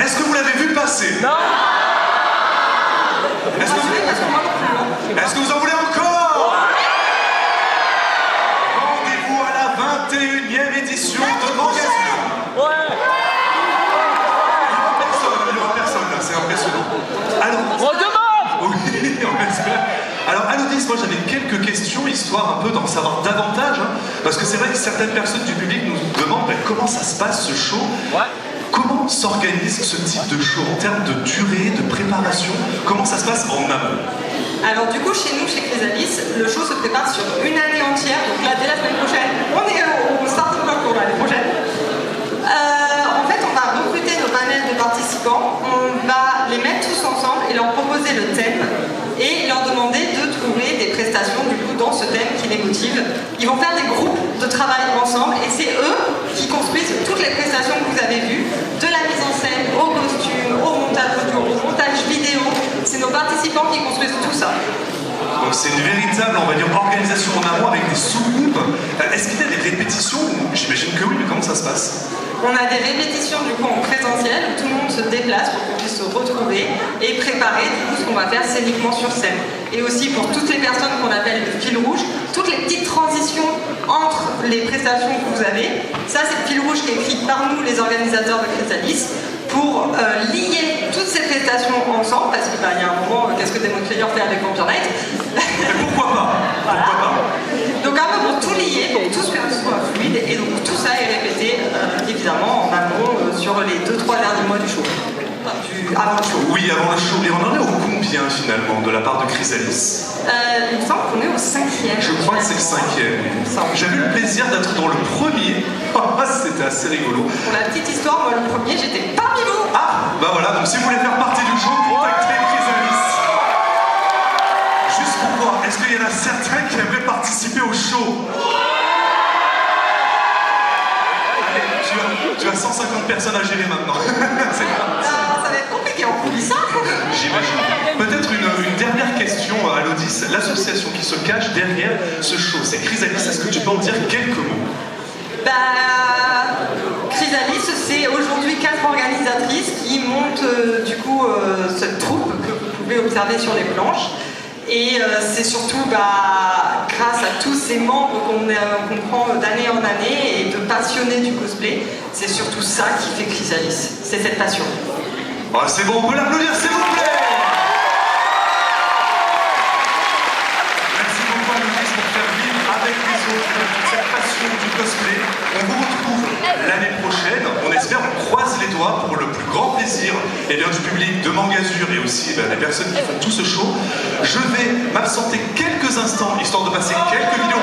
Est-ce que vous l'avez vu passer? Non. Est-ce que vous en voulez encore? Rendez-vous à la 21e édition de Magazine. Ouais. Il y aura personne là, c'est impressionnant. Alors, On demande. oui, on espère. Alors, Alodis, moi j'avais quelques questions, histoire un peu d'en savoir davantage, hein, parce que c'est vrai que certaines personnes du public nous demandent comment ça se passe ce show. Ouais. Comment s'organise ce type de show en termes de durée, de préparation? Comment ça se passe en amont? Alors du coup, chez nous, chez Chrysalis, le show se prépare sur une année entière. Donc là, dès la semaine prochaine, on start le concours l'année prochaine. En fait, on va recruter nos panels de participants, on va les mettre tous ensemble et leur proposer le thème et leur demander de trouver des prestations du coup dans ce thème qui les motive. Ils vont faire des groupes de travail ensemble et c'est eux qui construisent toutes les prestations que vous avez vues, de la mise en scène au costume, au montage audio, au montage vidéo. C'est nos participants qui construisent tout ça. Donc c'est une véritable, on va dire, organisation en amont avec des sous-groupes. Est-ce qu'il y a des répétitions? J'imagine que oui, mais comment ça se passe? On a des répétitions du coup en présentiel où tout le monde se déplace pour qu'on puisse se retrouver et préparer du coup ce qu'on va faire scéniquement sur scène. Et aussi pour toutes les personnes qu'on appelle le fil rouge, toutes les petites transitions entre les prestations que vous avez. Ça c'est le fil rouge qui est écrit par nous les organisateurs de Chrysalis pour lier toutes ces prestations ensemble parce qu'il y a un moment, qu'est-ce que Demon Slayer fait avec Vampire Knight? Mais pourquoi pas? Voilà. Pourquoi pas? Donc un peu pour tout lier, pour que tout soit fluide et donc tout ça est répété évidemment en amont sur les 2-3 derniers mois du show. Avant le show. Oui, avant le show. Et on en est au combien finalement de la part de Chrysalis? Il me semble qu'on est au 5e. Je crois que c'est le 5e. J'avais eu le plaisir d'être dans le premier. C'était assez rigolo. Pour la petite histoire, moi le premier j'étais parmi vous. Ah, bah voilà, donc si vous voulez faire partie du show, contactez Chrysalis. Juste pour voir, est-ce qu'il y en a certains qui aimeraient participer au show? Allez, tu as 150 personnes à gérer maintenant. C'est parti. Ça va être compliqué en coulisses. J'imagine. Peut-être une dernière question à Alodis. L'association qui se cache derrière ce show, c'est Chrysalis. Est-ce que tu peux en dire quelques mots? Chrysalis, c'est aujourd'hui 4 organisatrices qui montent du coup cette troupe que vous pouvez observer sur les planches. Et c'est surtout grâce à tous ces membres qu'on prend d'année en année et de passionnés du cosplay, c'est surtout ça qui fait Chrysalis, c'est cette passion. Oh, c'est bon, on peut l'applaudir, s'il vous plaît. Merci beaucoup Alodis pour faire vivre avec les autres cette passion du cosplay. On vous retrouve l'année prochaine. On espère, on croise les doigts pour le plus grand plaisir du public de Mangazur et aussi des personnes qui font tout ce show. Je vais m'absenter quelques instants, histoire de passer quelques vidéos